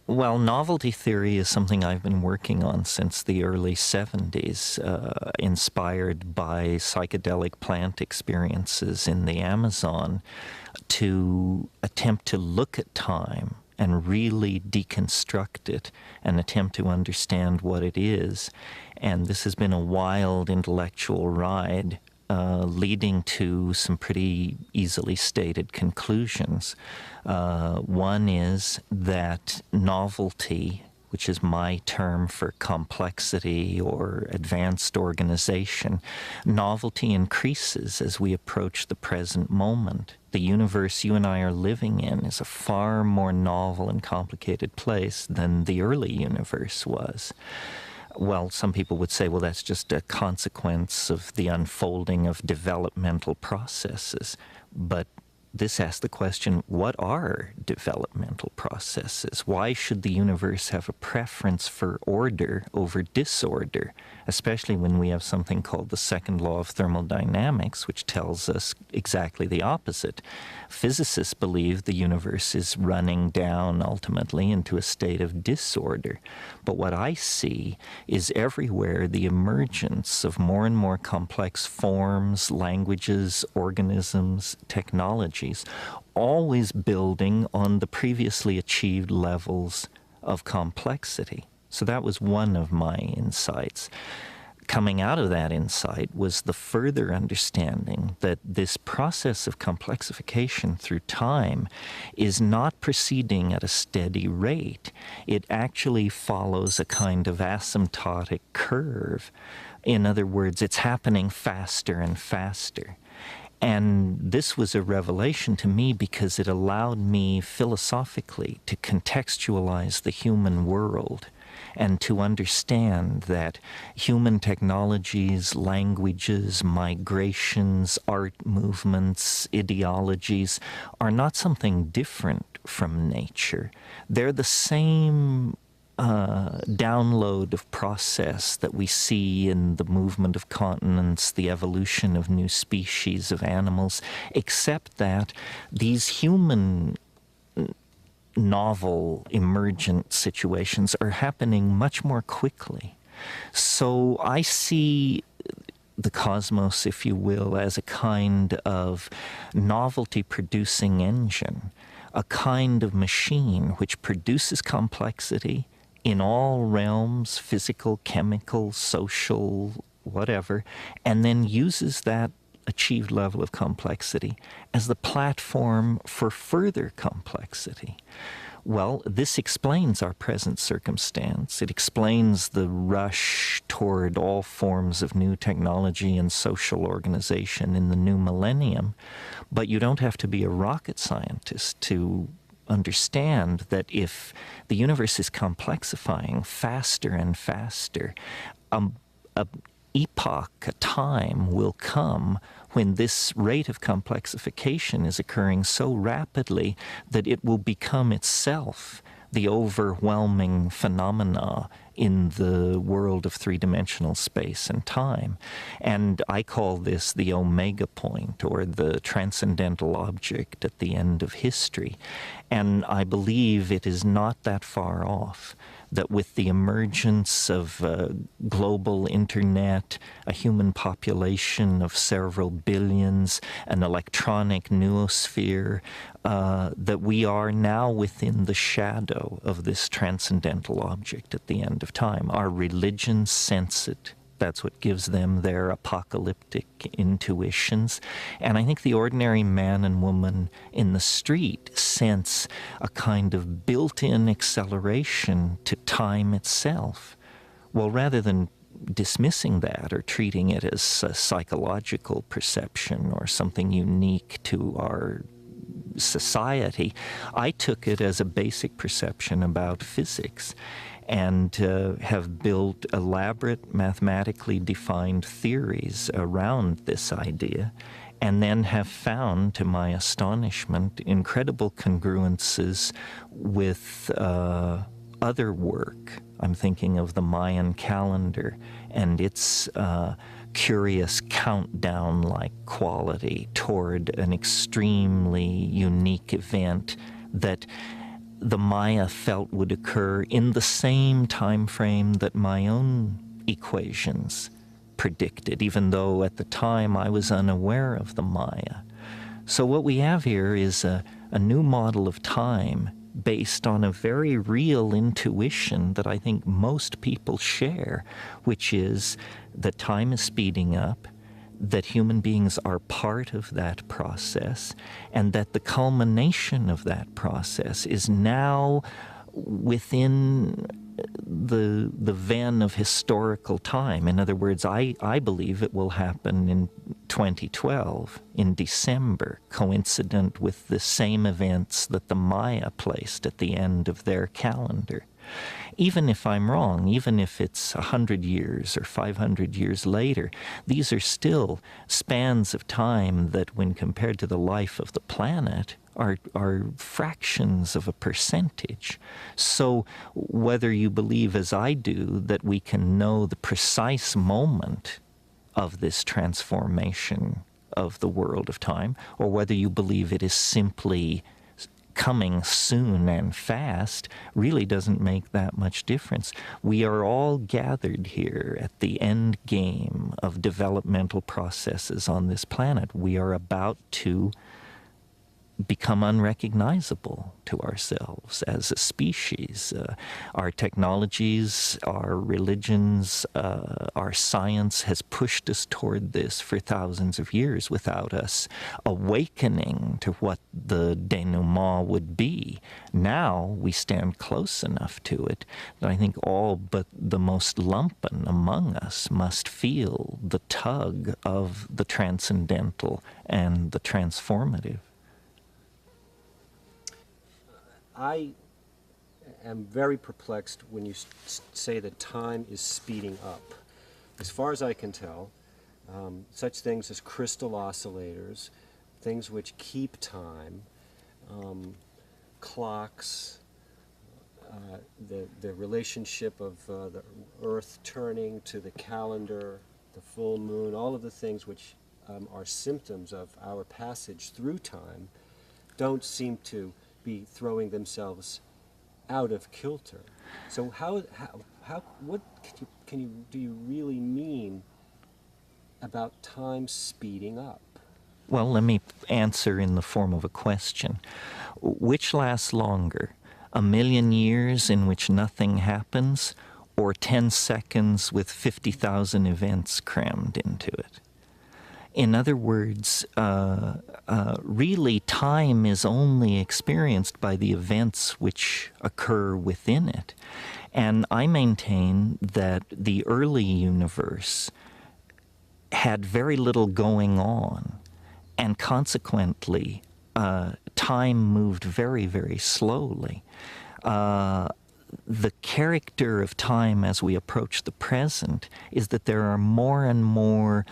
Well, novelty theory is something I've been working on since the early 70s, inspired by psychedelic plant experiences in the Amazon, to attempt to look at time and really deconstruct it and attempt to understand what it is. And this has been a wild intellectual ride, leading to some pretty easily stated conclusions. One is that novelty, which is my term for complexity or advanced organization, novelty increases as we approach the present moment. The universe you and I are living in is a far more novel and complicated place than the early universe was. Well, some people would say, well, that's just a consequence of the unfolding of developmental processes. But this asks the question, what are developmental processes? Why should the universe have a preference for order over disorder, especially when we have something called the second law of thermodynamics, which tells us exactly the opposite? Physicists believe the universe is running down ultimately into a state of disorder. But what I see is everywhere the emergence of more and more complex forms, languages, organisms, technologies, always building on the previously achieved levels of complexity. So that was one of my insights. Coming out of that insight was the further understanding that this process of complexification through time is not proceeding at a steady rate. It actually follows a kind of asymptotic curve. In other words, it's happening faster and faster. And this was a revelation to me because it allowed me philosophically to contextualize the human world and to understand that human technologies, languages, migrations, art movements, ideologies are not something different from nature. They're the same download of process that we see in the movement of continents, the evolution of new species of animals, except that these human novel, emergent situations are happening much more quickly. So I see the cosmos, if you will, as a kind of novelty-producing engine, a kind of machine which produces complexity in all realms, physical, chemical, social, whatever, and then uses that achieved level of complexity as the platform for further complexity. Well, this explains our present circumstance. It explains the rush toward all forms of new technology and social organization in the new millennium. But you don't have to be a rocket scientist to understand that if the universe is complexifying faster and faster, a epoch, a time will come when this rate of complexification is occurring so rapidly that it will become itself the overwhelming phenomena in the world of three-dimensional space and time. And I call this the omega point, or the transcendental object at the end of history. And I believe it is not that far off, that with the emergence of global internet, a human population of several billions, an electronic noosphere, that we are now within the shadow of this transcendental object at the end of time. Our religions sense it. That's what gives them their apocalyptic intuitions. And I think the ordinary man and woman in the street sense a kind of built-in acceleration to time itself. Well, rather than dismissing that or treating it as a psychological perception or something unique to our society, I took it as a basic perception about physics, and have built elaborate mathematically defined theories around this idea, and then have found, to my astonishment, incredible congruences with other work. I'm thinking of the Mayan calendar and its curious countdown-like quality toward an extremely unique event that the Maya felt would occur in the same time frame that my own equations predicted, even though at the time I was unaware of the Maya. So what we have here is a new model of time based on a very real intuition that I think most people share, which is that time is speeding up, that human beings are part of that process, and that the culmination of that process is now within the ven of historical time. In other words, I believe it will happen in 2012, in December, coincident with the same events that the Maya placed at the end of their calendar. Even if I'm wrong, even if it's 100 years or 500 years later, these are still spans of time that, when compared to the life of the planet, are fractions of a percentage. So whether you believe, as I do, that we can know the precise moment of this transformation of the world of time, or whether you believe it is simply coming soon and fast, really doesn't make that much difference. We are all gathered here at the end game of developmental processes on this planet. We are about to become unrecognizable to ourselves as a species. Our technologies, our religions, our science has pushed us toward this for thousands of years without us awakening to what the denouement would be. Now we stand close enough to it that I think all but the most lumpen among us must feel the tug of the transcendental and the transformative. I am very perplexed when you say that time is speeding up. As far as I can tell, such things as crystal oscillators, things which keep time, clocks, the relationship of the Earth turning to the calendar, the full moon, all of the things which are symptoms of our passage through time, don't seem to be throwing themselves out of kilter. So what do you really mean about time speeding up? Well, let me answer in the form of a question. Which lasts longer, 1,000,000 years in which nothing happens, or 10 seconds with 50,000 events crammed into it? In other words, really time is only experienced by the events which occur within it. And I maintain that the early universe had very little going on, and consequently, time moved very, very slowly. The character of time as we approach the present is that there are more and more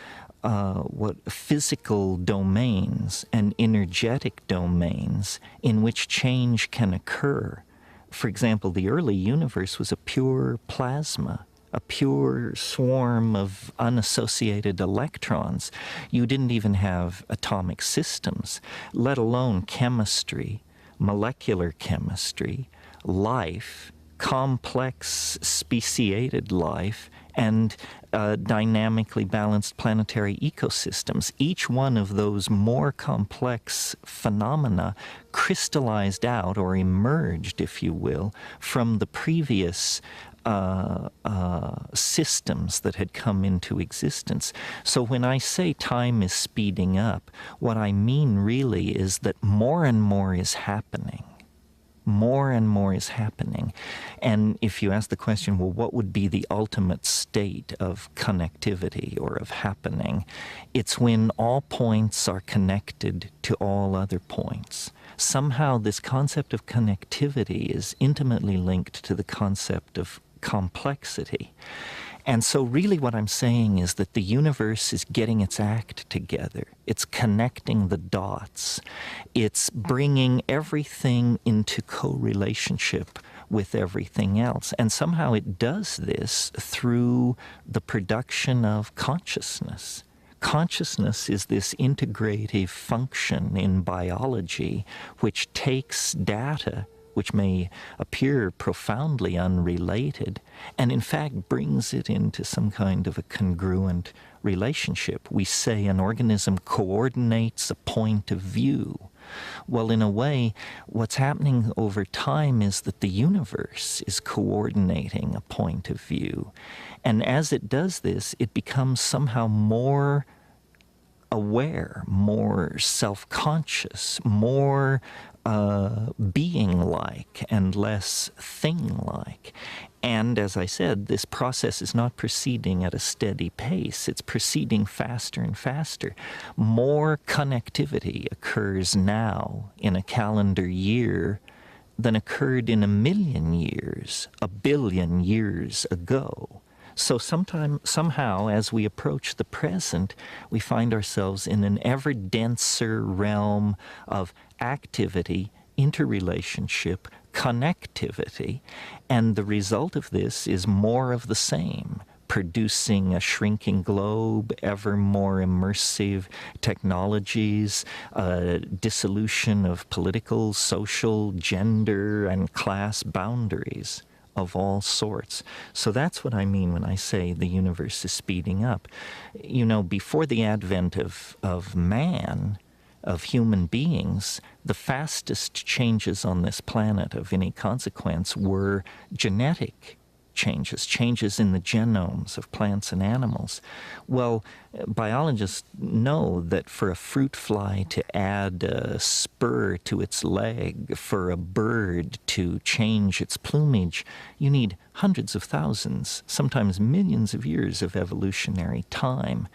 physical domains and energetic domains in which change can occur. For example, the early universe was a pure plasma, a pure swarm of unassociated electrons. You didn't even have atomic systems, let alone chemistry, molecular chemistry, life, complex speciated life, and dynamically balanced planetary ecosystems. Each one of those more complex phenomena crystallized out, or emerged, if you will, from the previous systems that had come into existence. So when I say time is speeding up, what I mean really is that more and more is happening. More and more is happening. And if you ask the question, well, what would be the ultimate state of connectivity or of happening? It's when all points are connected to all other points. Somehow this concept of connectivity is intimately linked to the concept of complexity. And so really what I'm saying is that the universe is getting its act together. It's connecting the dots. It's bringing everything into co-relationship with everything else. And somehow it does this through the production of consciousness. Consciousness is this integrative function in biology which takes data which may appear profoundly unrelated, and in fact brings it into some kind of a congruent relationship. We say an organism coordinates a point of view. Well, in a way, what's happening over time is that the universe is coordinating a point of view. And as it does this, it becomes somehow more aware, more self-conscious, more being-like and less thing-like. And as I said, this process is not proceeding at a steady pace. It's proceeding faster and faster. More connectivity occurs now in a calendar year than occurred in 1,000,000 years, 1,000,000,000 years ago. So somehow, as we approach the present, we find ourselves in an ever denser realm of activity, interrelationship, connectivity, and the result of this is more of the same, producing a shrinking globe, ever more immersive technologies, dissolution of political, social, gender, and class boundaries of all sorts. So that's what I mean when I say the universe is speeding up. You know, before the advent of man, of human beings, the fastest changes on this planet of any consequence were genetic changes in the genomes of plants and animals. Well, biologists know that for a fruit fly to add a spur to its leg, for a bird to change its plumage, you need hundreds of thousands, sometimes millions of years of evolutionary time.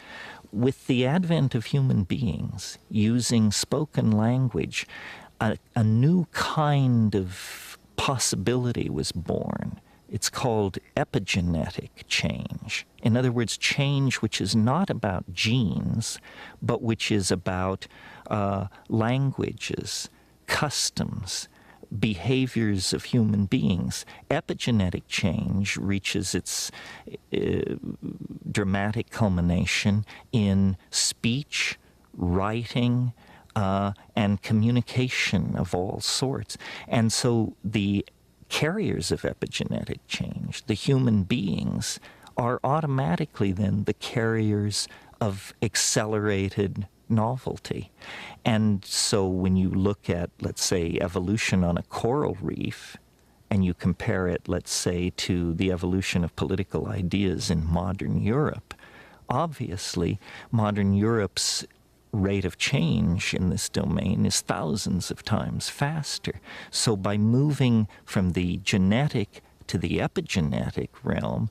With the advent of human beings using spoken language, a new kind of possibility was born. It's called epigenetic change. In other words, change which is not about genes, but which is about languages, customs, behaviors of human beings. Epigenetic change reaches its dramatic culmination in speech, writing, and communication of all sorts. And so the carriers of epigenetic change, the human beings, are automatically then the carriers of accelerated novelty. And so when you look at, let's say, evolution on a coral reef, and you compare it, let's say, to the evolution of political ideas in modern Europe, obviously modern Europe's rate of change in this domain is thousands of times faster. So by moving from the genetic to the epigenetic realm,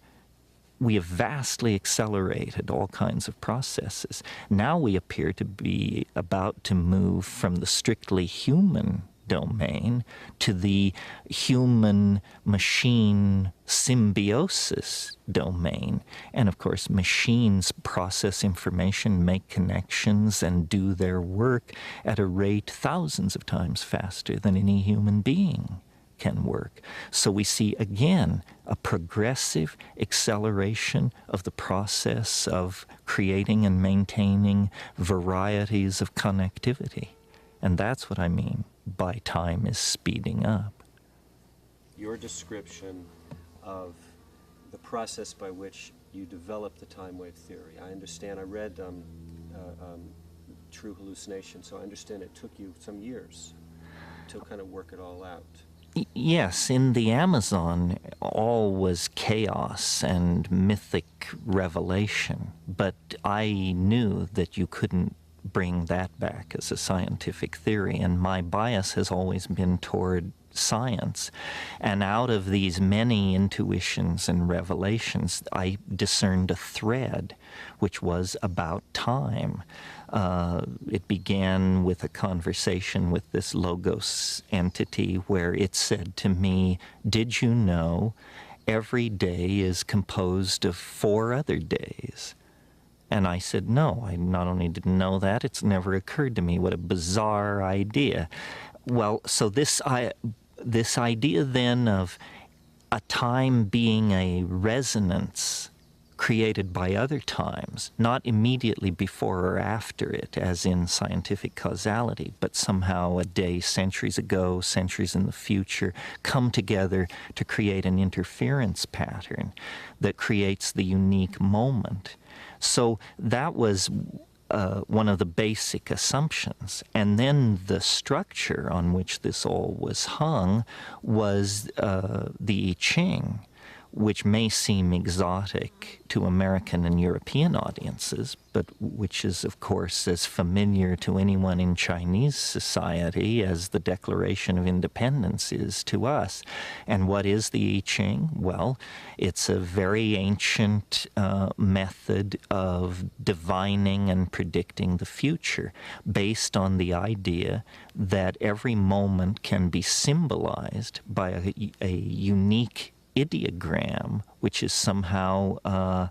we have vastly accelerated all kinds of processes. Now we appear to be about to move from the strictly human domain to the human-machine symbiosis domain. And of course, machines process information, make connections, and do their work at a rate thousands of times faster than any human being can work. So we see, again, a progressive acceleration of the process of creating and maintaining varieties of connectivity. And that's what I mean by time is speeding up. Your description of the process by which you developed the timewave theory. I understand, I read True Hallucination, so I understand it took you some years to kind of work it all out. Yes, in the Amazon, all was chaos and mythic revelation, but I knew that you couldn't bring that back as a scientific theory, and my bias has always been toward science. And out of these many intuitions and revelations, I discerned a thread which was about time. It began with a conversation with this Logos entity where it said to me, "Did you know every day is composed of 4 other days?" And I said, no, I not only didn't know that, it's never occurred to me. What a bizarre idea. Well, so this idea then of a time being a resonance created by other times, not immediately before or after it, as in scientific causality, but somehow a day centuries ago, centuries in the future, come together to create an interference pattern that creates the unique moment. So that was one of the basic assumptions. And then the structure on which this all was hung was the I Ching, which may seem exotic to American and European audiences, but which is, of course, as familiar to anyone in Chinese society as the Declaration of Independence is to us. And what is the I Ching? Well, it's a very ancient method of divining and predicting the future, based on the idea that every moment can be symbolized by a unique ideogram, which is somehow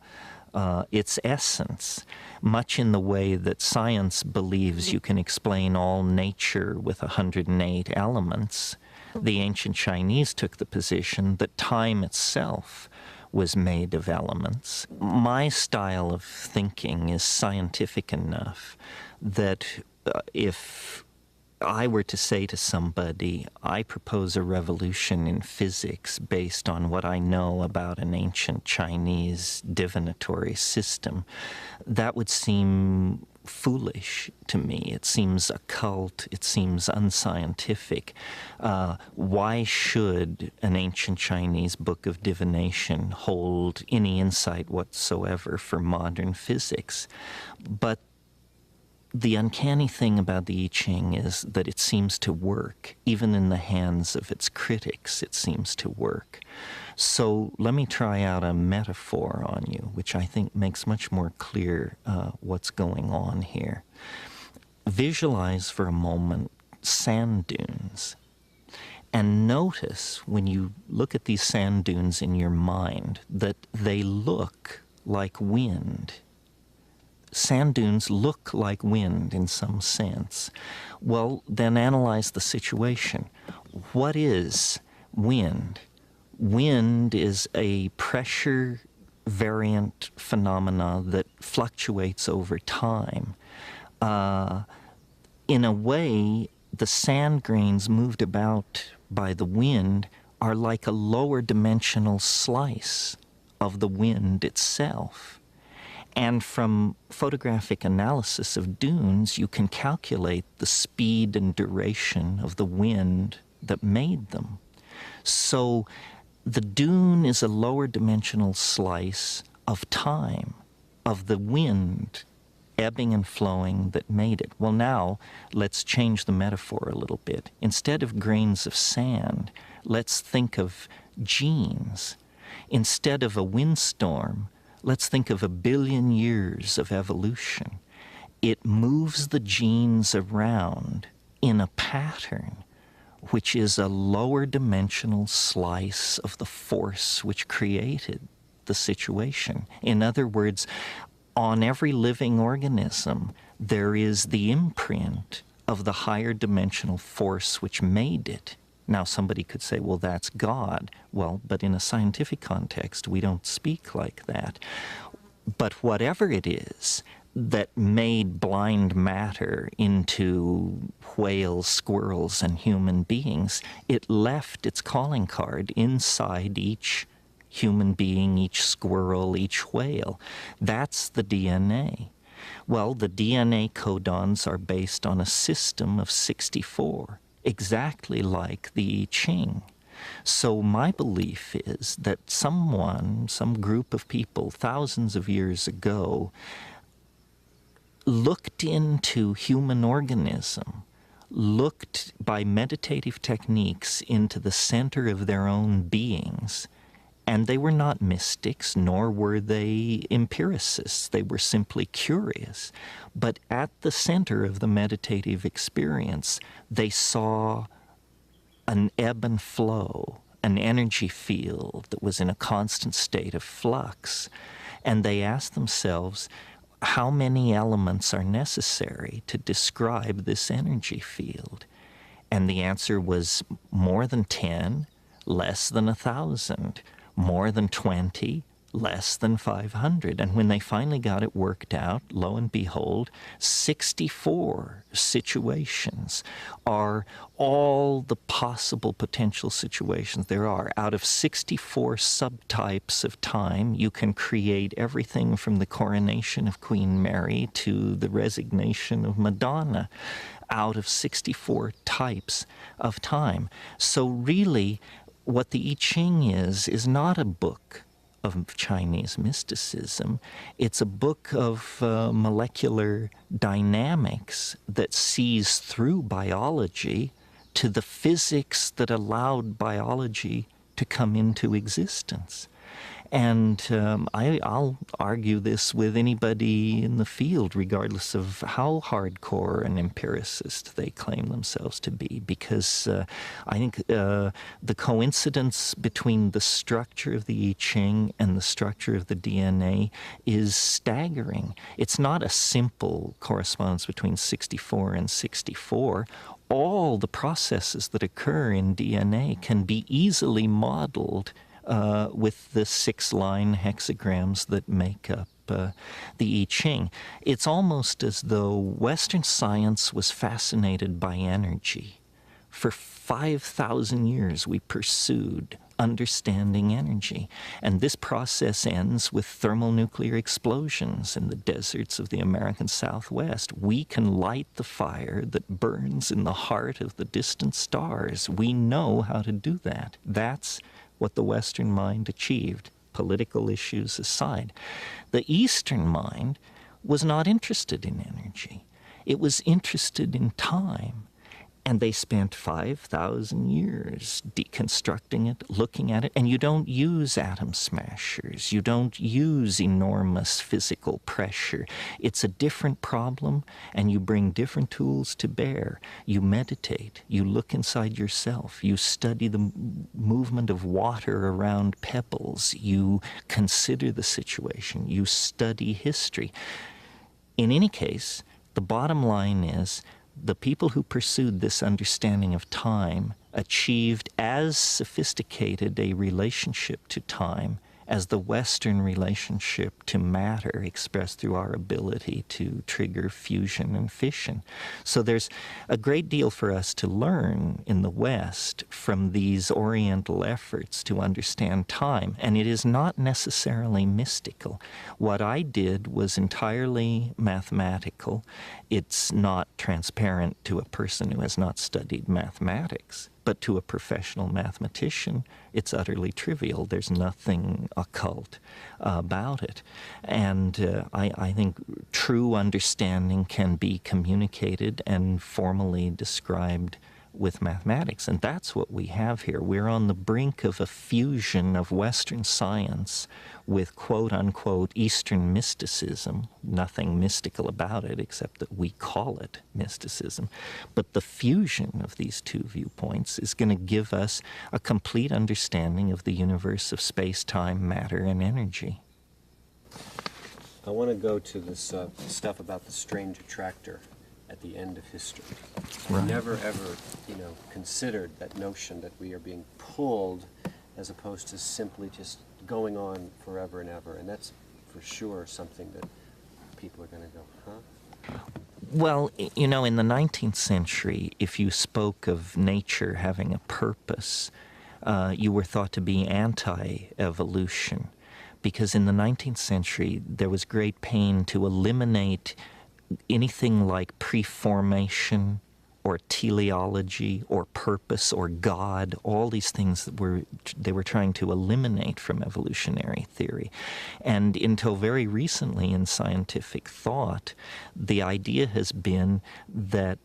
its essence, much in the way that science believes you can explain all nature with 108 elements. The ancient Chinese took the position that time itself was made of elements. My style of thinking is scientific enough that if I were to say to somebody, I propose a revolution in physics based on what I know about an ancient Chinese divinatory system, that would seem foolish to me. It seems occult. It seems unscientific. Why should an ancient Chinese book of divination hold any insight whatsoever for modern physics? But the uncanny thing about the I Ching is that it seems to work. Even in the hands of its critics, it seems to work. So let me try out a metaphor on you, which I think makes much more clear what's going on here. Visualize for a moment sand dunes. And notice, when you look at these sand dunes in your mind, that they look like wind. Sand dunes look like wind in some sense. Well, then analyze the situation. What is wind? Wind is a pressure variant phenomena that fluctuates over time. In a way, the sand grains moved about by the wind are like a lower dimensional slice of the wind itself. And from photographic analysis of dunes, you can calculate the speed and duration of the wind that made them. So the dune is a lower dimensional slice of time, of the wind ebbing and flowing that made it. Well, now let's change the metaphor a little bit. Instead of grains of sand, let's think of genes. Instead of a windstorm, let's think of 1 billion years of evolution. It moves the genes around in a pattern which is a lower dimensional slice of the force which created the situation. In other words, on every living organism, there is the imprint of the higher dimensional force which made it. Now, somebody could say, well, that's God. Well, but in a scientific context, we don't speak like that. But whatever it is that made blind matter into whales, squirrels, and human beings, it left its calling card inside each human being, each squirrel, each whale. That's the DNA. Well, the DNA codons are based on a system of 64. Exactly like the I Ching. So my belief is that some group of people thousands of years ago looked into human organism, looked by meditative techniques into the center of their own beings, and they were not mystics, nor were they empiricists. They were simply curious. But at the center of the meditative experience, they saw an ebb and flow, an energy field that was in a constant state of flux. And they asked themselves, how many elements are necessary to describe this energy field? And the answer was more than 10, less than 1,000. More than 20, less than 500. And when they finally got it worked out, lo and behold, 64 situations are all the possible potential situations there are. Out of 64 subtypes of time, you can create everything from the coronation of Queen Mary to the resignation of Madonna out of 64 types of time. So really, what the I Ching is not a book of Chinese mysticism. It's a book of molecular dynamics that sees through biology to the physics that allowed biology to come into existence. And I'll argue this with anybody in the field, regardless of how hardcore an empiricist they claim themselves to be, because I think the coincidence between the structure of the I Ching and the structure of the DNA is staggering. It's not a simple correspondence between 64 and 64. All the processes that occur in DNA can be easily modeled with the 6-line hexagrams that make up the I Ching. It's almost as though Western science was fascinated by energy. For 5,000 years we pursued understanding energy. And this process ends with thermonuclear explosions in the deserts of the American Southwest. We can light the fire that burns in the heart of the distant stars. We know how to do that. That's what the Western mind achieved, political issues aside. The Eastern mind was not interested in energy. It was interested in time. And they spent 5,000 years deconstructing it, looking at it. And you don't use atom smashers. You don't use enormous physical pressure. It's a different problem, and you bring different tools to bear. You meditate. You look inside yourself. You study the movement of water around pebbles. You consider the situation. You study history. In any case, the bottom line is, the people who pursued this understanding of time achieved as sophisticated a relationship to time as the Western relationship to matter expressed through our ability to trigger fusion and fission. So there's a great deal for us to learn in the West from these Oriental efforts to understand time, and it is not necessarily mystical. What I did was entirely mathematical. It's not transparent to a person who has not studied mathematics. But to a professional mathematician, it's utterly trivial. There's nothing occult about it. And I think true understanding can be communicated and formally described with mathematics. And that's what we have here. We're on the brink of a fusion of Western science with quote-unquote Eastern mysticism. Nothing mystical about it except that we call it mysticism. But the fusion of these two viewpoints is going to give us a complete understanding of the universe of space-time, matter, and energy. I want to go to this stuff about the strange attractor at the end of history. Right. I never ever, considered that notion that we are being pulled as opposed to simply just going on forever and ever. And that's for sure something that people are going to go, huh? Well, in the 19th century, if you spoke of nature having a purpose, you were thought to be anti-evolution. Because in the 19th century, there was great pain to eliminate anything like preformation or teleology or purpose or God, all these things that they were trying to eliminate from evolutionary theory. And until very recently in scientific thought, the idea has been that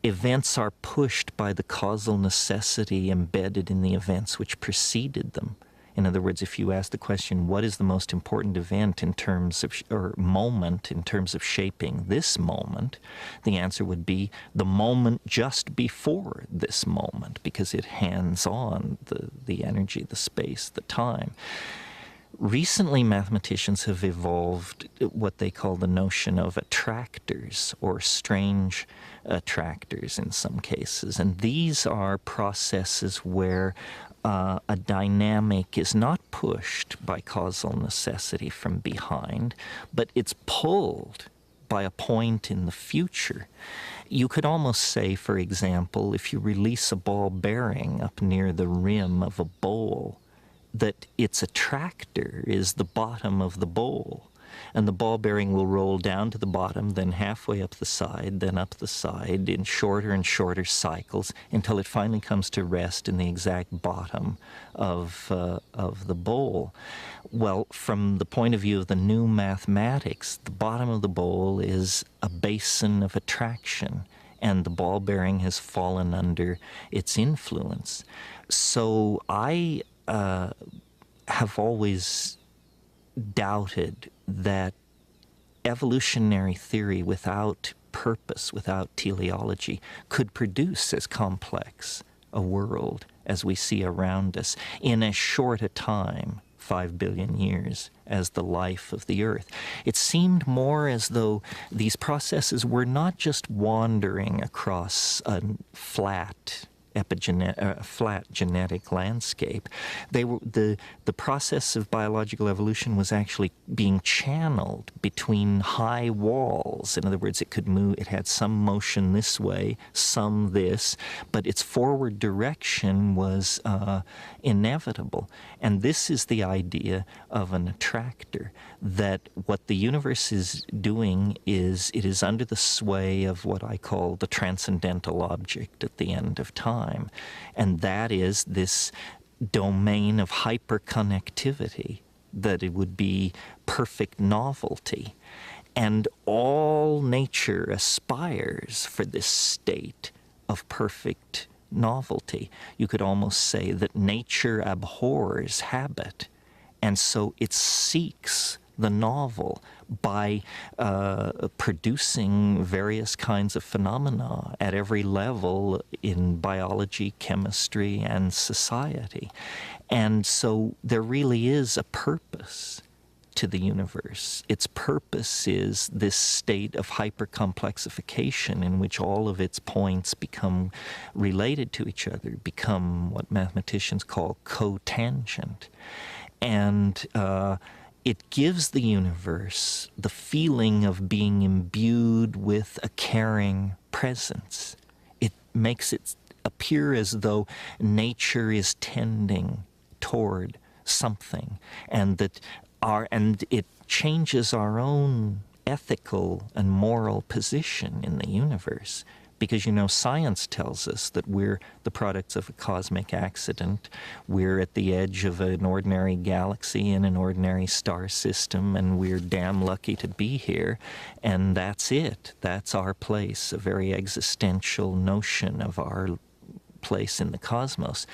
events are pushed by the causal necessity embedded in the events which preceded them. In other words, if you ask the question, what is the most important event in terms of, or moment in terms of shaping this moment, the answer would be the moment just before this moment, because it hands on the energy, the space, the time. Recently, mathematicians have evolved what they call the notion of attractors, or strange attractors in some cases. And these are processes where a dynamic is not pushed by causal necessity from behind, but it's pulled by a point in the future. You could almost say, for example, if you release a ball bearing up near the rim of a bowl, that its attractor is the bottom of the bowl. And the ball bearing will roll down to the bottom, then halfway up the side, then up the side in shorter and shorter cycles until it finally comes to rest in the exact bottom of the bowl. Well, from the point of view of the new mathematics, the bottom of the bowl is a basin of attraction, and the ball bearing has fallen under its influence. So I have always doubted that evolutionary theory without purpose, without teleology, could produce as complex a world as we see around us in as short a time, 5 billion years, as the life of the Earth. It seemed more as though these processes were not just wandering across a flat genetic landscape. They were the process of biological evolution was actually being channeled between high walls. In other words, it could move. It had some motion this way, some this, but its forward direction was inevitable. And this is the idea of an attractor, that what the universe is doing is it is under the sway of what I call the transcendental object at the end of time. And that is this domain of hyperconnectivity, that it would be perfect novelty. And all nature aspires for this state of perfect novelty. You could almost say that nature abhors habit, and so it seeks the novel by producing various kinds of phenomena at every level in biology, chemistry, and society. And so there really is a purpose to the universe. Its purpose is this state of hypercomplexification in which all of its points become related to each other, become what mathematicians call cotangent. And it gives the universe the feeling of being imbued with a caring presence. It makes it appear as though nature is tending toward something, and that it changes our own ethical and moral position in the universe. Because, you know, science tells us that we're the products of a cosmic accident. We're at the edge of an ordinary galaxy in an ordinary star system, and we're damn lucky to be here. And that's it. That's our place, a very existential notion of our place in the cosmos.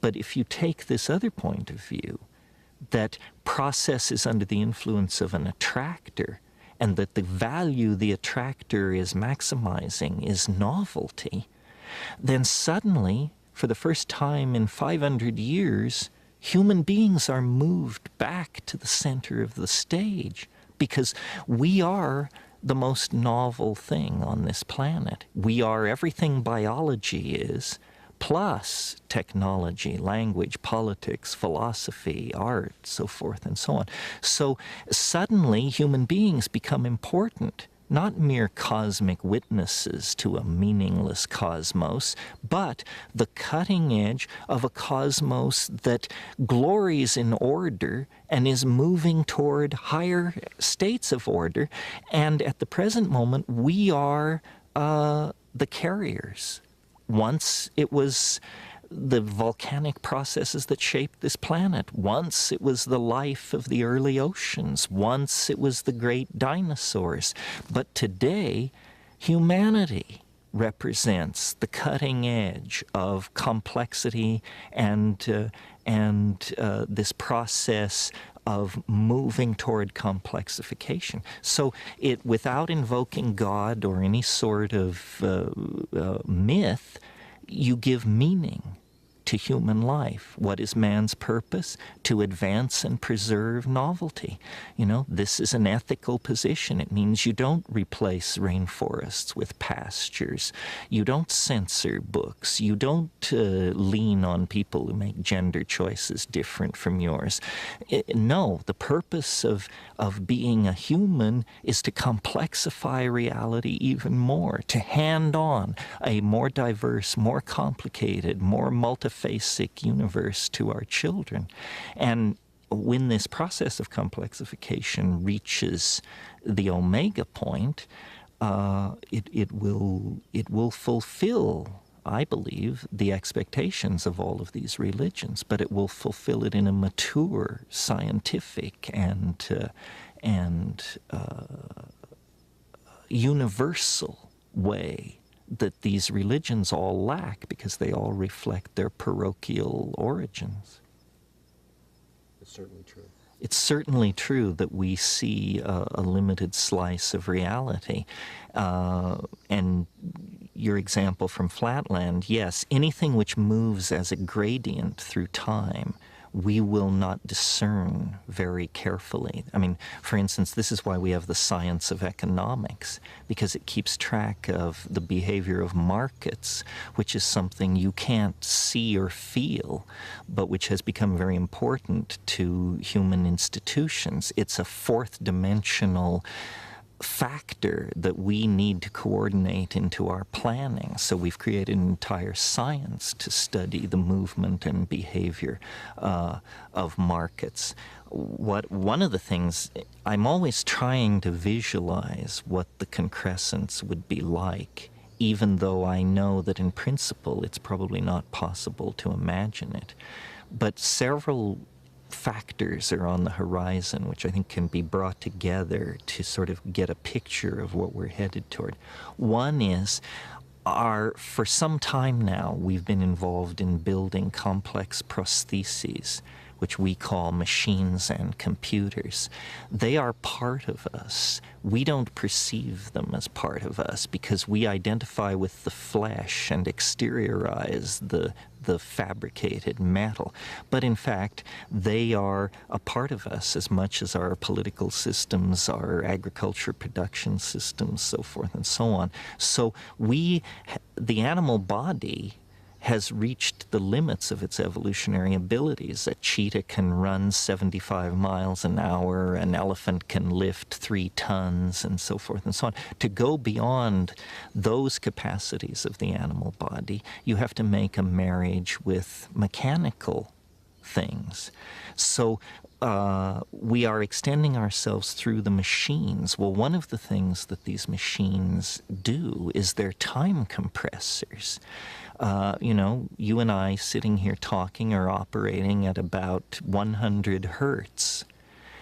But if you take this other point of view, that process is under the influence of an attractor, and that the value the attractor is maximizing is novelty, then suddenly, for the first time in 500 years, human beings are moved back to the center of the stage, because we are the most novel thing on this planet. We are everything biology is, plus technology, language, politics, philosophy, art, so forth and so on. So suddenly human beings become important, not mere cosmic witnesses to a meaningless cosmos, but the cutting edge of a cosmos that glories in order and is moving toward higher states of order. And at the present moment, we are the carriers. Once it was the volcanic processes that shaped this planet. Once it was the life of the early oceans. Once it was the great dinosaurs. But today, humanity represents the cutting edge of complexity and this process of moving toward complexification. So without invoking God or any sort of myth, you give meaning to human life. What is man's purpose? To advance and preserve novelty. You know, this is an ethical position. It means you don't replace rainforests with pastures. You don't censor books. You don't lean on people who make gender choices different from yours. No, the purpose of being a human is to complexify reality even more, to hand on a more diverse, more complicated, more multifaceted universe to our children. And when this process of complexification reaches the omega point, it will fulfill, I believe, the expectations of all of these religions, but it will fulfill it in a mature, scientific, and universal way that these religions all lack, because they all reflect their parochial origins. It's certainly true. It's certainly true that we see a limited slice of reality. And your example from Flatland, yes, anything which moves as a gradient through time, we will not discern very carefully. I mean, for instance, this is why we have the science of economics, because it keeps track of the behavior of markets, which is something you can't see or feel, but which has become very important to human institutions. It's a fourth dimensional factor that we need to coordinate into our planning. So we've created an entire science to study the movement and behavior of markets. One of the things, I'm always trying to visualize what the concrescence would be like, even though I know that in principle it's probably not possible to imagine it. But several factors are on the horizon which I think can be brought together to sort of get a picture of what we're headed toward. One is, for some time now, we've been involved in building complex prostheses, which we call machines and computers. They are part of us. We don't perceive them as part of us because we identify with the flesh and exteriorize the fabricated metal. But in fact, they are a part of us as much as our political systems, our agriculture production systems, so forth and so on. So the animal body has reached the limits of its evolutionary abilities. A cheetah can run 75 miles an hour, an elephant can lift 3 tons, and so forth and so on. To go beyond those capacities of the animal body, you have to make a marriage with mechanical things. So we are extending ourselves through the machines. Well, one of the things that these machines do is they're time compressors. You know, you and I sitting here talking are operating at about 100 hertz.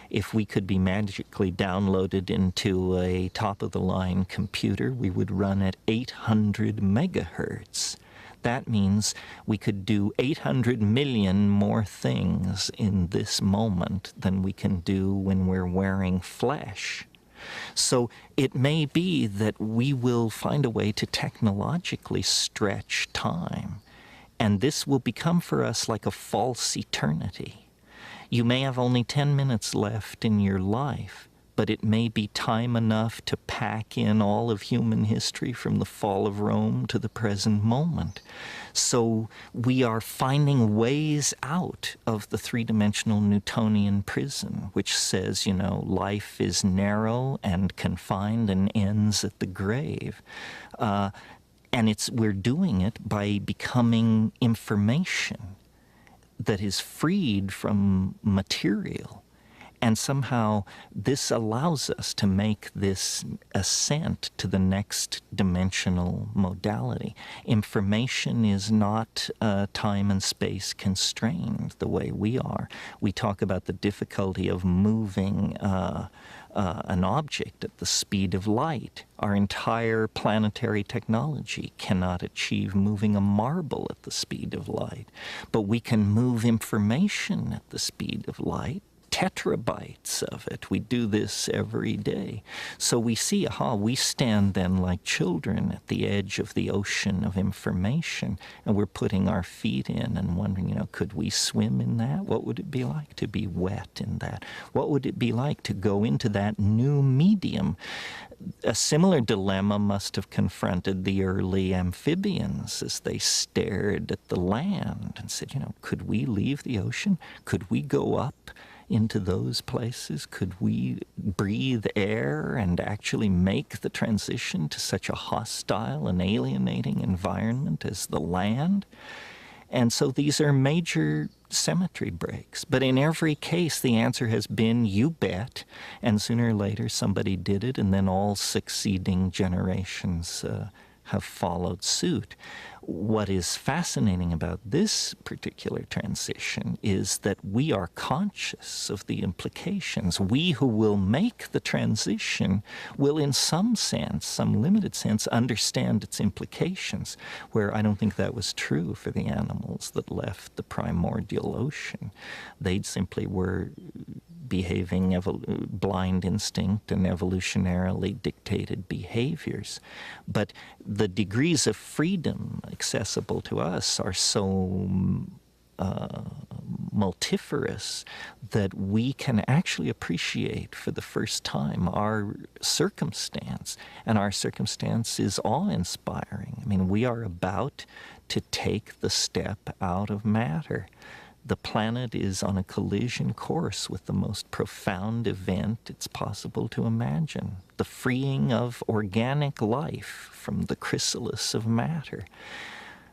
If we could be magically downloaded into a top-of-the-line computer, we would run at 800 megahertz. That means we could do 800 million more things in this moment than we can do when we're wearing flesh. So it may be that we will find a way to technologically stretch time, and this will become for us like a false eternity. You may have only 10 minutes left in your life, but it may be time enough to pack in all of human history from the fall of Rome to the present moment. So we are finding ways out of the three-dimensional Newtonian prison, which says, you know, life is narrow and confined and ends at the grave. And we're doing it by becoming information that is freed from material. And somehow this allows us to make this ascent to the next dimensional modality. Information is not time and space constrained the way we are. We talk about the difficulty of moving an object at the speed of light. Our entire planetary technology cannot achieve moving a marble at the speed of light. But we can move information at the speed of light. tetrabytes of it. We do this every day. So we see, we stand then like children at the edge of the ocean of information, and we're putting our feet in and wondering, could we swim in that? What would it be like to be wet in that? What would it be like to go into that new medium? A similar dilemma must have confronted the early amphibians as they stared at the land and said, could we leave the ocean? Could we go up into those places? Could we breathe air and actually make the transition to such a hostile and alienating environment as the land? And so these are major symmetry breaks. But in every case, the answer has been, you bet. And sooner or later, somebody did it, and then all succeeding generations have followed suit. What is fascinating about this particular transition is that we are conscious of the implications. We who will make the transition will, in some sense, some limited sense, understand its implications, where I don't think that was true for the animals that left the primordial ocean. They simply were behaving blind instinct and evolutionarily dictated behaviors. But the degrees of freedom accessible to us are so multifarious that we can actually appreciate for the first time our circumstance. And our circumstance is awe-inspiring. I mean, we are about to take the step out of matter. The planet is on a collision course with the most profound event it's possible to imagine, the freeing of organic life from the chrysalis of matter.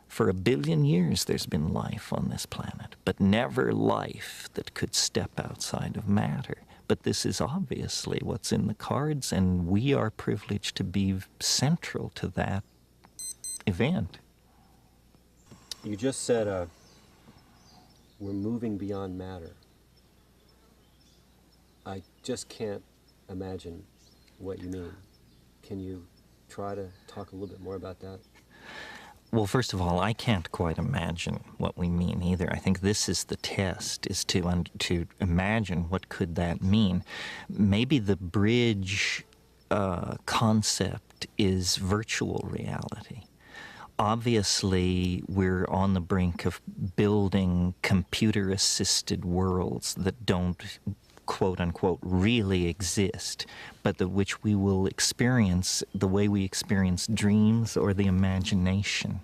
For 1 billion years there's been life on this planet, but never life that could step outside of matter. But this is obviously what's in the cards, and we are privileged to be central to that event. You just said we're moving beyond matter. I just can't imagine what you mean. Can you try to talk a little bit more about that? Well, first of all, I can't quite imagine what we mean either. I think this is the test, is to imagine what could that mean. Maybe the bridge concept is virtual reality. Obviously, we're on the brink of building computer-assisted worlds that don't, quote-unquote, really exist, but which we will experience the way we experience dreams or the imagination.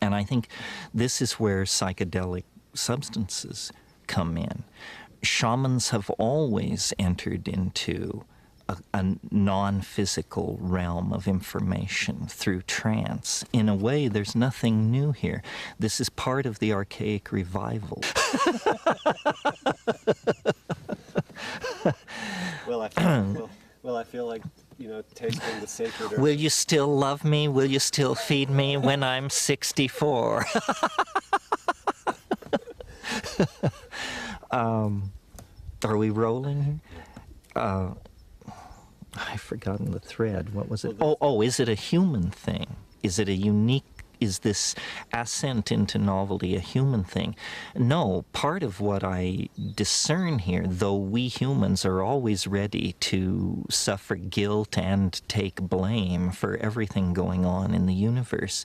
And I think this is where psychedelic substances come in. Shamans have always entered into a non-physical realm of information through trance. In a way, there's nothing new here. This is part of the archaic revival. Well, I feel like, tasting the sacred earth. Will you still love me? Will you still feed me when I'm 64? Are we rolling here? I've forgotten the thread. What was it? Is it a human thing? Is it a unique is this ascent into novelty a human thing? No, part of what I discern here, though we humans are always ready to suffer guilt and take blame for everything going on in the universe,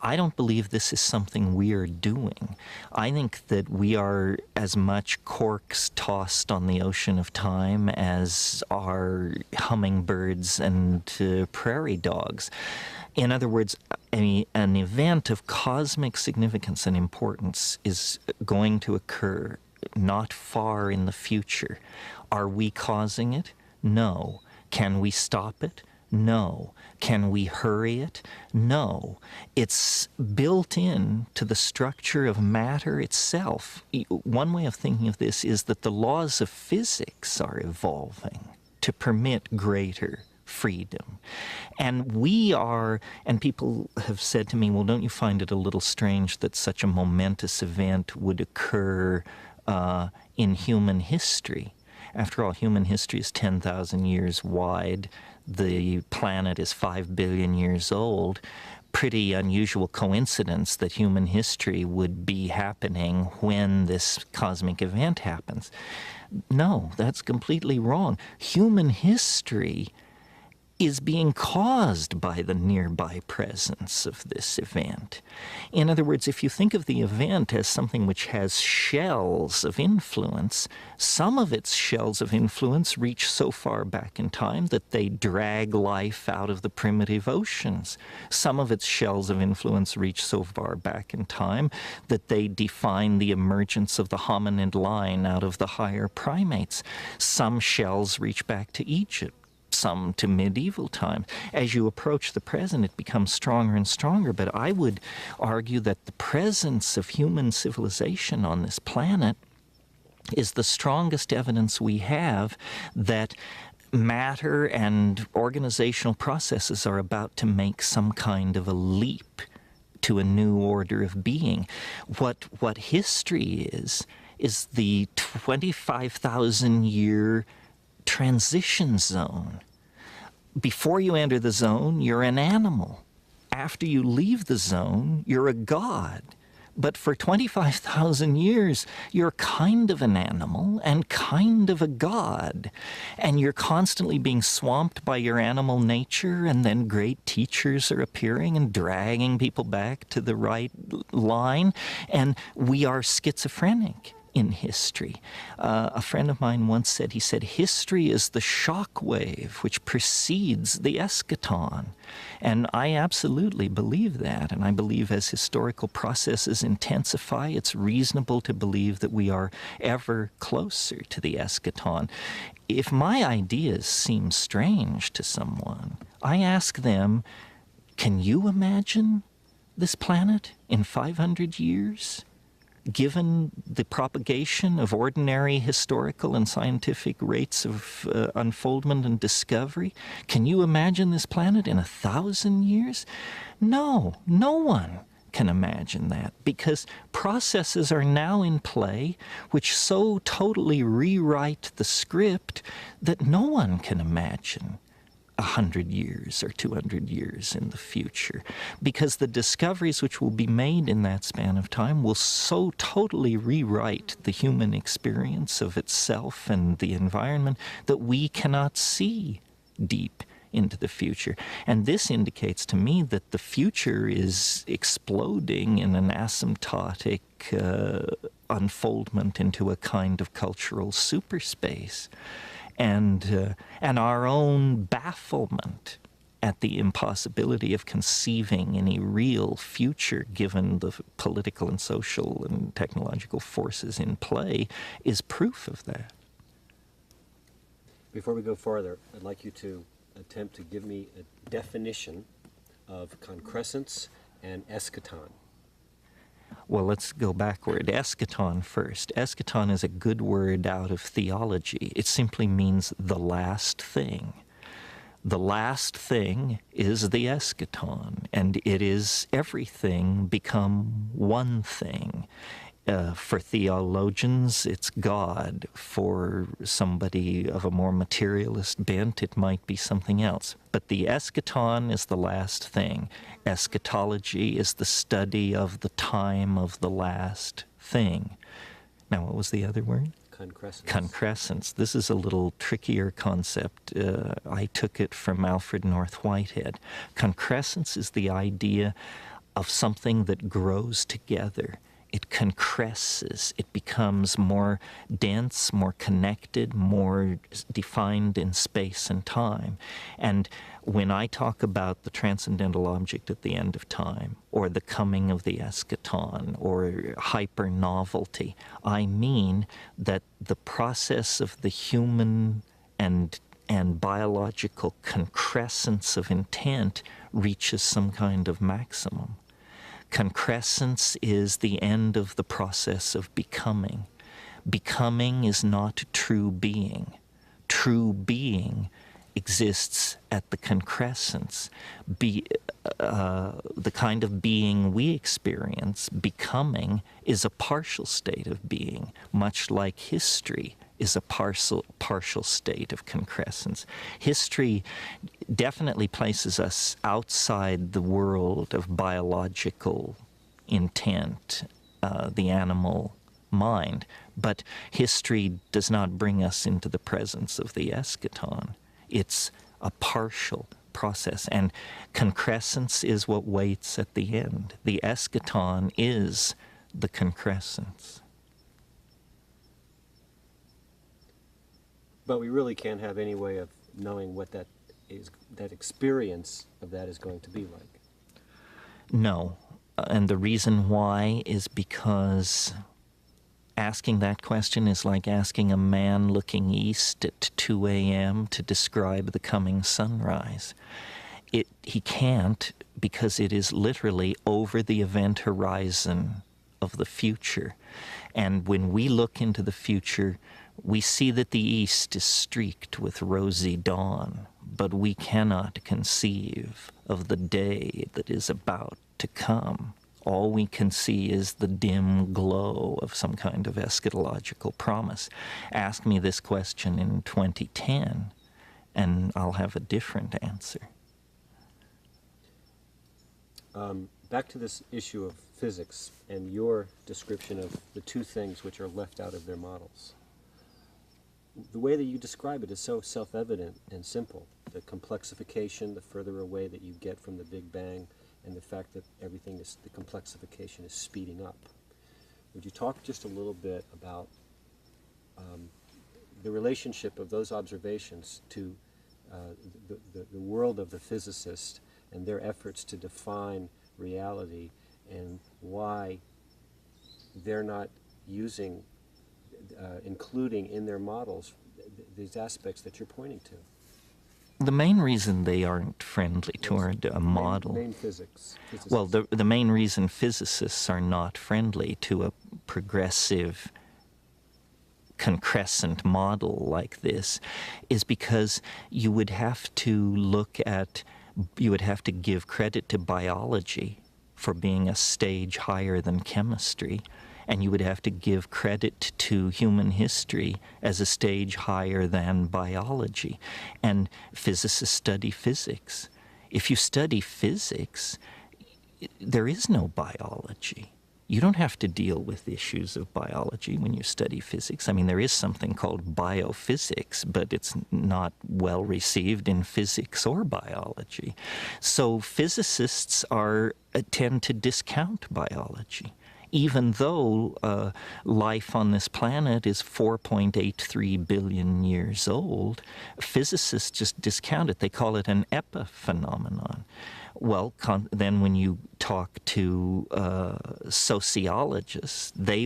I don't believe this is something we are doing. I think that we are as much corks tossed on the ocean of time as are hummingbirds and prairie dogs. In other words, an event of cosmic significance and importance is going to occur not far in the future. Are we causing it? No. Can we stop it? No. Can we hurry it? No. It's built in to the structure of matter itself. One way of thinking of this is that the laws of physics are evolving to permit greater freedom. And we are, and people have said to me, well, don't you find it a little strange that such a momentous event would occur in human history? After all, human history is 10,000 years wide. The planet is 5 billion years old. pretty unusual coincidence that human history would be happening when this cosmic event happens. No, that's completely wrong. Human history is being caused by the nearby presence of this event. In other words, if you think of the event as something which has shells of influence, some of its shells of influence reach so far back in time that they drag life out of the primitive oceans. Some of its shells of influence reach so far back in time that they define the emergence of the hominid line out of the higher primates. Some shells reach back to Egypt, some to medieval times. As you approach the present, it becomes stronger and stronger. But I would argue that the presence of human civilization on this planet is the strongest evidence we have that matter and organizational processes are about to make some kind of a leap to a new order of being. What history is the 25,000-year transition zone. Before you enter the zone, you're an animal. After you leave the zone, you're a god. But for 25,000 years, you're kind of an animal and kind of a god. And you're constantly being swamped by your animal nature, and then great teachers are appearing and dragging people back to the right line. And we are schizophrenic in history. A friend of mine once said, history is the shock wave which precedes the eschaton. And I absolutely believe that. And I believe as historical processes intensify, it's reasonable to believe that we are ever closer to the eschaton. If my ideas seem strange to someone, I ask them, can you imagine this planet in 500 years? Given the propagation of ordinary historical and scientific rates of unfoldment and discovery, can you imagine this planet in 1,000 years? No, no one can imagine that, because processes are now in play which so totally rewrite the script that no one can imagine 100 years or 200 years in the future, because the discoveries which will be made in that span of time will so totally rewrite the human experience of itself and the environment that we cannot see deep into the future. And this indicates to me that the future is exploding in an asymptotic unfoldment into a kind of cultural superspace. And our own bafflement at the impossibility of conceiving any real future given the political and social and technological forces in play is proof of that. Before we go farther, I'd like you to attempt to give me a definition of concrescence and eschaton. Well, let's go backward. Eschaton first. Eschaton is a good word out of theology. It simply means the last thing. The last thing is the eschaton, and it is everything become one thing. For theologians, it's God. For somebody of a more materialist bent, it might be something else. But the eschaton is the last thing. Eschatology is the study of the time of the last thing. Now, what was the other word? Concrescence. Concrescence. This is a little trickier concept. I took it from Alfred North Whitehead. Concrescence is the idea of something that grows together. It concresces. It becomes more dense, more connected, more defined in space and time. And when I talk about the transcendental object at the end of time, or the coming of the eschaton, or hyper-novelty, I mean that the process of the human and biological concrescence of intent reaches some kind of maximum. Concrescence is the end of the process of becoming. Becoming is not true being. True being exists at the concrescence. The kind of being we experience, becoming, is a partial state of being, much like history is a partial state of concrescence. History definitely places us outside the world of biological intent, the animal mind, but history does not bring us into the presence of the eschaton. It's a partial process, and concrescence is what waits at the end. The eschaton is the concrescence. But we really can't have any way of knowing what that is, that experience of that is going to be like. No, and the reason why is because asking that question is like asking a man looking east at 2 a.m. to describe the coming sunrise. He can't, because it is literally over the event horizon of the future. And when we look into the future, we see that the east is streaked with rosy dawn, but we cannot conceive of the day that is about to come. All we can see is the dim glow of some kind of eschatological promise. Ask me this question in 2010, and I'll have a different answer. Back to this issue of physics and your description of the two things which are left out of their models. The way that you describe it is so self-evident and simple. The complexification, the further away that you get from the Big Bang, and the fact that everything is, the complexification is speeding up. Would you talk just a little bit about the relationship of those observations to the world of the physicist and their efforts to define reality, and why they're not using, including in their models, these aspects that you're pointing to? The main reason they aren't friendly toward a model... Main physics. Well, the main reason physicists are not friendly to a progressive concrescent model like this is because you would have to give credit to biology for being a stage higher than chemistry, and you would have to give credit to human history as a stage higher than biology. And physicists study physics. If you study physics, there is no biology. You don't have to deal with issues of biology when you study physics. I mean, there is something called biophysics, but it's not well received in physics or biology. So physicists tend to discount biology. Even though life on this planet is 4.83 billion years old, physicists just discount it. They call it an epiphenomenon. Well, then when you talk to sociologists, they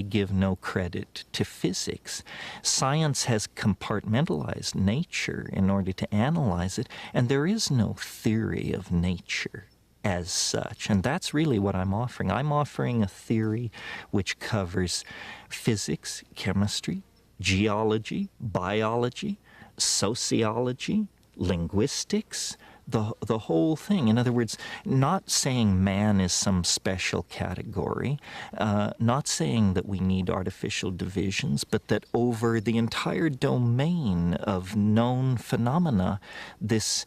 give no credit to physics. Science has compartmentalized nature in order to analyze it, and there is no theory of nature as such. And that's really what I'm offering. I'm offering a theory which covers physics, chemistry, geology, biology, sociology, linguistics, the whole thing. In other words, not saying man is some special category, not saying that we need artificial divisions, but that over the entire domain of known phenomena, this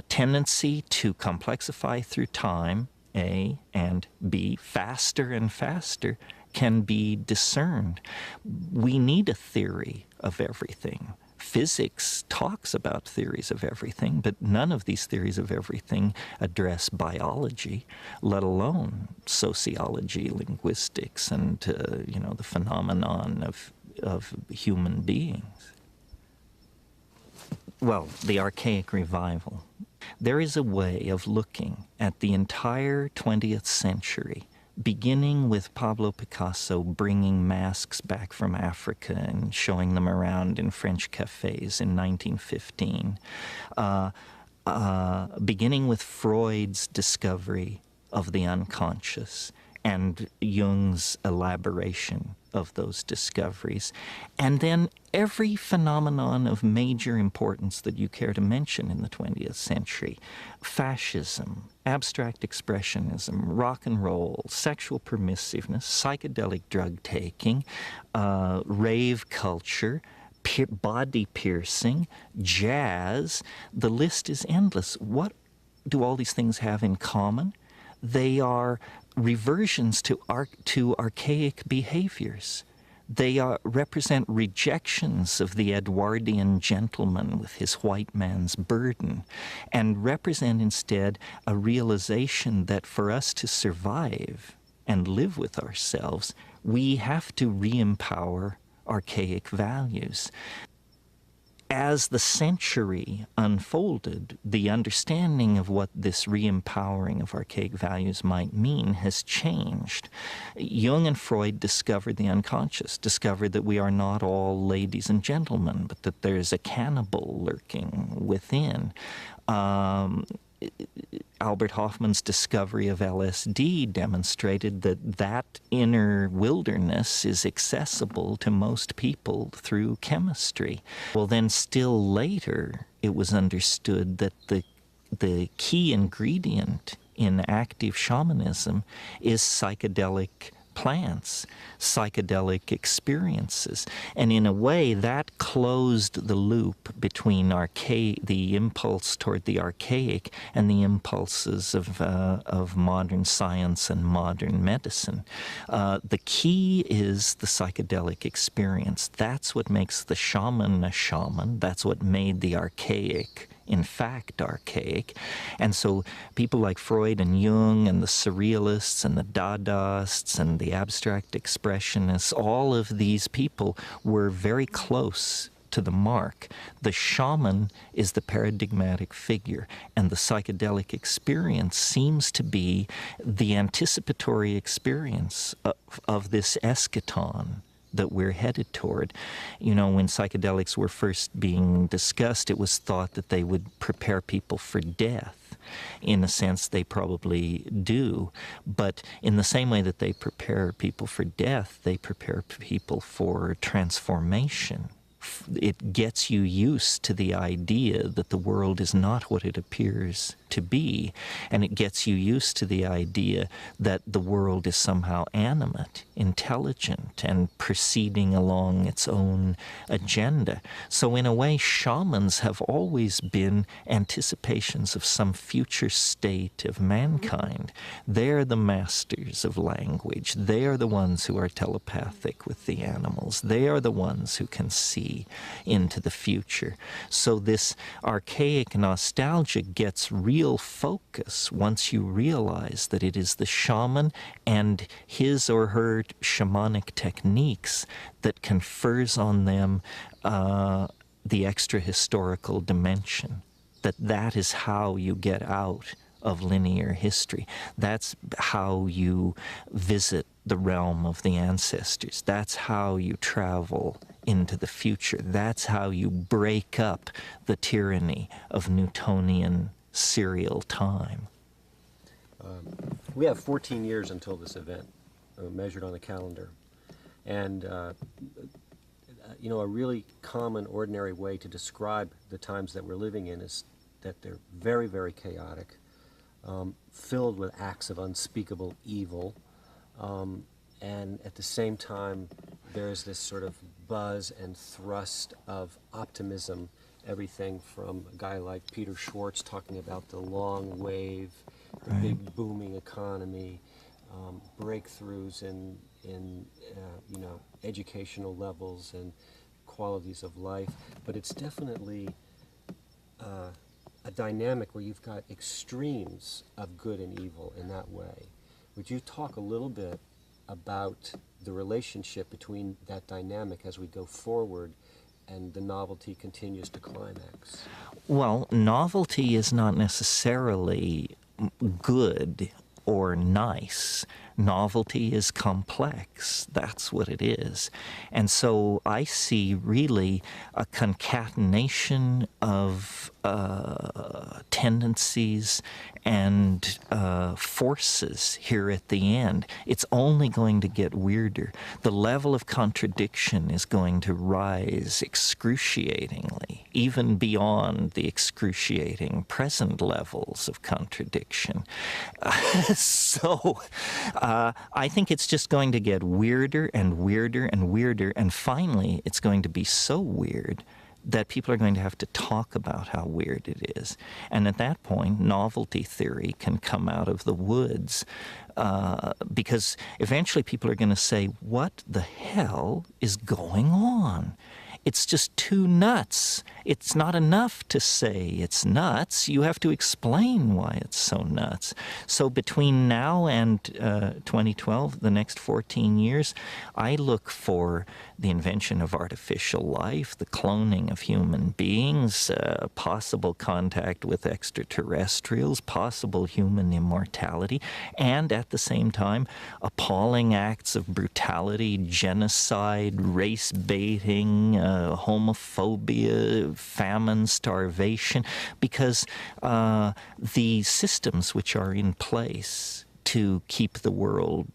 tendency to complexify through time, A, and B, faster and faster, can be discerned. We need a theory of everything. Physics talks about theories of everything, but none of these theories of everything address biology, let alone sociology, linguistics, and the phenomenon of human beings. Well, the archaic revival. There is a way of looking at the entire 20th century, beginning with Pablo Picasso bringing masks back from Africa and showing them around in French cafes in 1915, beginning with Freud's discovery of the unconscious, and Jung's elaboration of those discoveries. And then every phenomenon of major importance that you care to mention in the 20th century: fascism, abstract expressionism, rock and roll, sexual permissiveness, psychedelic drug taking, rave culture, body piercing, jazz. The list is endless. What do all these things have in common? They are reversions to archaic behaviors. They represent rejections of the Edwardian gentleman with his white man's burden, and represent instead a realization that for us to survive and live with ourselves, we have to re-empower archaic values. As the century unfolded, the understanding of what this re-empowering of archaic values might mean has changed. Jung and Freud discovered the unconscious, discovered that we are not all ladies and gentlemen, but that there's a cannibal lurking within. Albert Hoffman's discovery of LSD demonstrated that that inner wilderness is accessible to most people through chemistry. Well, then still later, it was understood that the key ingredient in active shamanism is psychedelic plants, psychedelic experiences. And in a way, that closed the loop between the impulse toward the archaic and the impulses of modern science and modern medicine. The key is the psychedelic experience. That's what makes the shaman a shaman. That's what made the archaic in fact archaic. And so people like Freud and Jung and the surrealists and the Dadaists and the abstract expressionists, all of these people were very close to the mark. The shaman is the paradigmatic figure, and the psychedelic experience seems to be the anticipatory experience of this eschaton that we're headed toward. You know, when psychedelics were first being discussed, it was thought that they would prepare people for death. In a sense, they probably do. But in the same way that they prepare people for death, they prepare people for transformation. It gets you used to the idea that the world is not what it appears to be, and it gets you used to the idea that the world is somehow animate, intelligent, and proceeding along its own agenda. So in a way, shamans have always been anticipations of some future state of mankind. They're the masters of language. They are the ones who are telepathic with the animals. They are the ones who can see into the future. So this archaic nostalgia gets real focus once you realize that it is the shaman and his or her shamanic techniques that confers on them the extra historical dimension. That is how you get out of linear history. That's how you visit the realm of the ancestors. That's how you travel into the future. That's how you break up the tyranny of Newtonian serial time. We have 14 years until this event, measured on the calendar. And, you know, a really common, ordinary way to describe the times that we're living in is that they're very, very chaotic, filled with acts of unspeakable evil, and at the same time, there's this sort of buzz and thrust of optimism. Everything from a guy like Peter Schwartz talking about the long wave, the big booming economy, breakthroughs in you know, educational levels and qualities of life. But it's definitely a dynamic where you've got extremes of good and evil in that way. Would you talk a little bit about the relationship between that dynamic as we go forward and the novelty continues to climax? Well, novelty is not necessarily good or nice. Novelty is complex. That's what it is. And so I see really a concatenation of tendencies and forces here at the end. It's only going to get weirder. The level of contradiction is going to rise excruciatingly, even beyond the excruciating present levels of contradiction. So I think it's just going to get weirder and weirder and weirder, and finally it's going to be so weird that people are going to have to talk about how weird it is. And at that point, novelty theory can come out of the woods, because eventually people are going to say, what the hell is going on? It's just too nuts. It's not enough to say it's nuts. You have to explain why it's so nuts. So between now and 2012, the next 14 years, I look for the invention of artificial life, the cloning of human beings, possible contact with extraterrestrials, possible human immortality, and at the same time, appalling acts of brutality, genocide, race baiting, homophobia, famine, starvation, because the systems which are in place to keep the world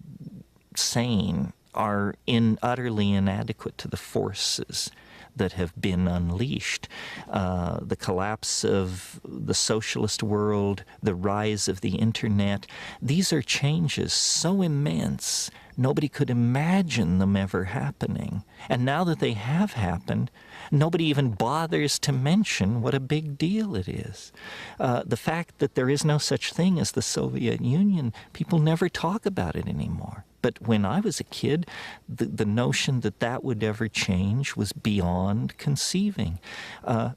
sane are utterly inadequate to the forces that have been unleashed. The collapse of the socialist world, the rise of the internet, these are changes so immense, nobody could imagine them ever happening. And now that they have happened, nobody even bothers to mention what a big deal it is. The fact that there is no such thing as the Soviet Union, people never talk about it anymore. But when I was a kid, the notion that that would ever change was beyond conceiving.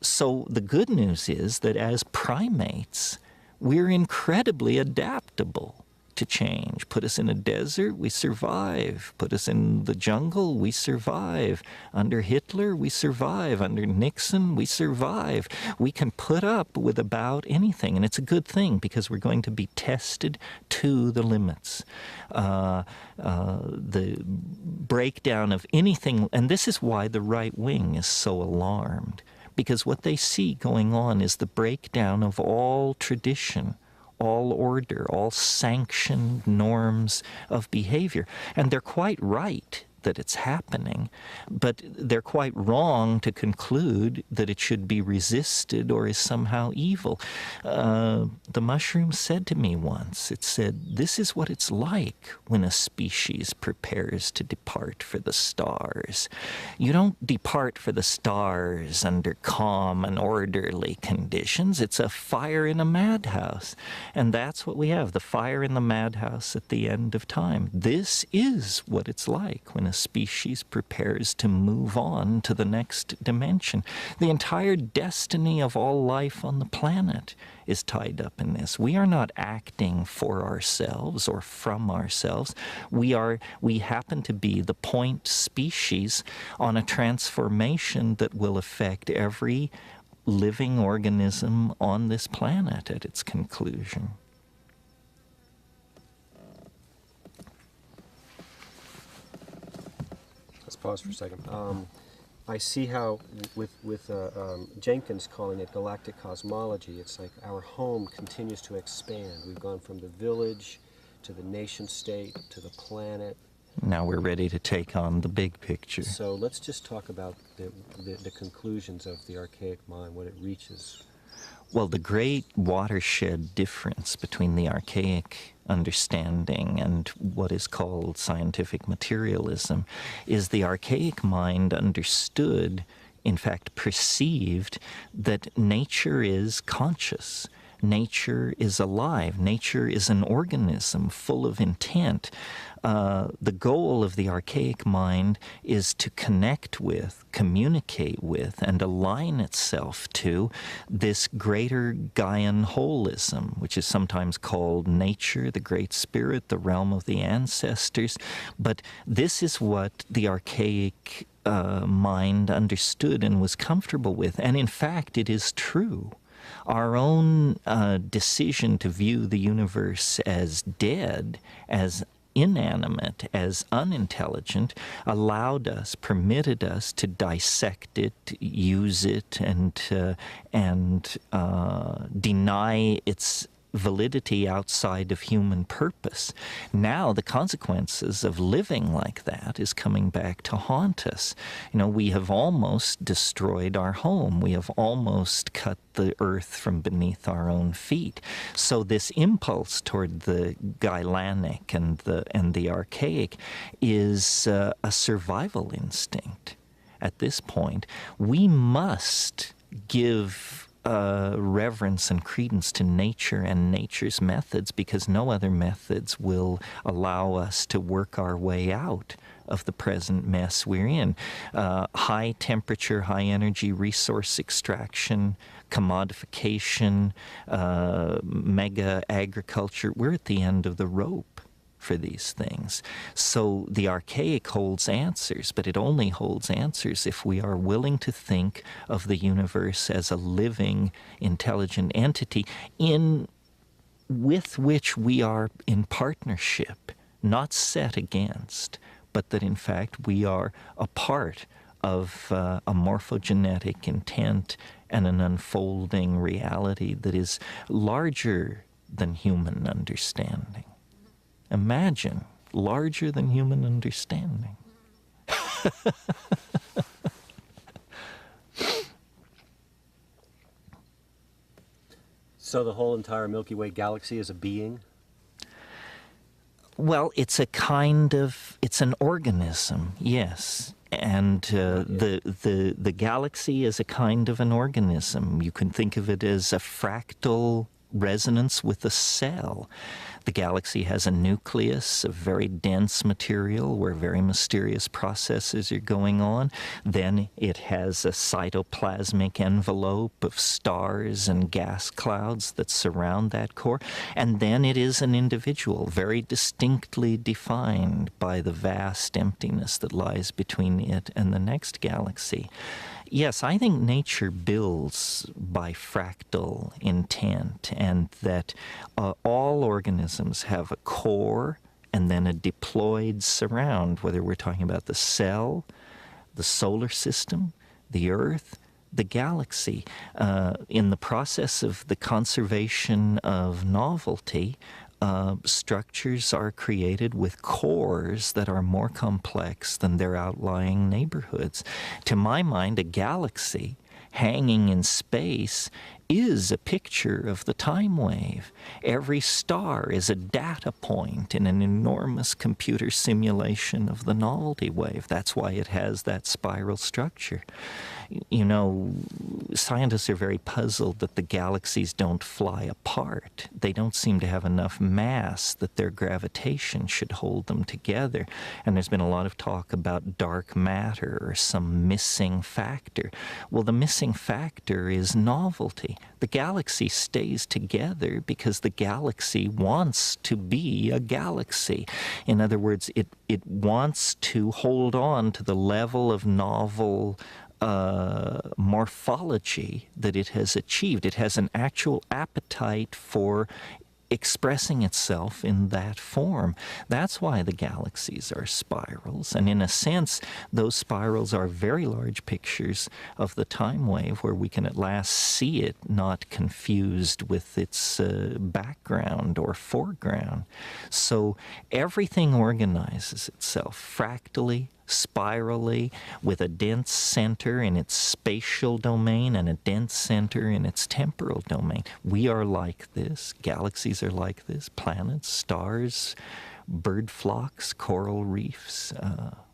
So the good news is that as primates, we're incredibly adaptable to change. Put us in a desert, we survive. Put us in the jungle, we survive. Under Hitler, we survive. Under Nixon, we survive. We can put up with about anything, and it's a good thing because we're going to be tested to the limits. The breakdown of anything, and this is why the right wing is so alarmed, because what they see going on is the breakdown of all tradition, all order, all sanctioned norms of behavior. And they're quite right that it's happening, but they're quite wrong to conclude that it should be resisted or is somehow evil. The mushroom said to me once, it said, this is what it's like when a species prepares to depart for the stars. You don't depart for the stars under calm and orderly conditions. It's a fire in a madhouse. And that's what we have, the fire in the madhouse at the end of time. This is what it's like when a species prepares to move on to the next dimension. The entire destiny of all life on the planet is tied up in this. We are not acting for ourselves or from ourselves. We happen to be the point species on a transformation that will affect every living organism on this planet at its conclusion. Pause for a second. I see how with Jenkins calling it galactic cosmology, it's like our home continues to expand. We've gone from the village to the nation state to the planet. Now we're ready to take on the big picture. So let's just talk about the conclusions of the archaic mind, what it reaches. Well, the great watershed difference between the archaic understanding and what is called scientific materialism is the archaic mind understood, in fact perceived, that nature is conscious. Nature is alive. Nature is an organism full of intent. The goal of the archaic mind is to connect with, communicate with, and align itself to this greater Gaian holism, which is sometimes called nature, the great spirit, the realm of the ancestors. But this is what the archaic mind understood and was comfortable with. And in fact, it is true. Our own decision to view the universe as dead, as inanimate, as unintelligent, allowed us, permitted us to dissect it, use it, and deny its validity outside of human purpose. Now the consequences of living like that is coming back to haunt us. You know, we have almost destroyed our home. We have almost cut the earth from beneath our own feet. So this impulse toward the Gailanic and the archaic is a survival instinct. At this point, we must give reverence and credence to nature and nature's methods, because no other methods will allow us to work our way out of the present mess we're in. High temperature, high energy resource extraction, commodification, mega agriculture, we're at the end of the rope for these things. So the archaic holds answers, but it only holds answers if we are willing to think of the universe as a living, intelligent entity with which we are in partnership, not set against, but that in fact we are a part of a morphogenetic intent and an unfolding reality that is larger than human understanding. Imagine, larger than human understanding. So the whole entire Milky Way galaxy is a being? Well, it's an organism, yes. And the galaxy is a kind of an organism. You can think of it as a fractal resonance with a cell. The galaxy has a nucleus of very dense material where very mysterious processes are going on. Then it has a cytoplasmic envelope of stars and gas clouds that surround that core. And then it is an individual, very distinctly defined by the vast emptiness that lies between it and the next galaxy. Yes, I think nature builds by fractal intent, and that all organisms have a core and then a deployed surround, whether we're talking about the cell, the solar system, the Earth, the galaxy. In the process of the conservation of novelty, structures are created with cores that are more complex than their outlying neighborhoods. To my mind, a galaxy hanging in space is a picture of the time wave. Every star is a data point in an enormous computer simulation of the novelty wave. That's why it has that spiral structure. You know, scientists are very puzzled that the galaxies don't fly apart. They don't seem to have enough mass that their gravitation should hold them together. And there's been a lot of talk about dark matter or some missing factor. Well, the missing factor is novelty. The galaxy stays together because the galaxy wants to be a galaxy. In other words, it wants to hold on to the level of novel morphology that it has achieved. It has an actual appetite for expressing itself in that form. That's why the galaxies are spirals. And in a sense, those spirals are very large pictures of the time wave where we can at last see it not confused with its background or foreground. So everything organizes itself fractally, spirally, with a dense center in its spatial domain and a dense center in its temporal domain. We are like this. Galaxies are like this. Planets, stars, bird flocks, coral reefs.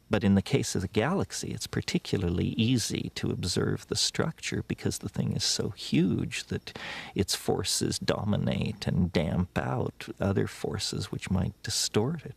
But in the case of the galaxy, it's particularly easy to observe the structure because the thing is so huge that its forces dominate and damp out other forces which might distort it.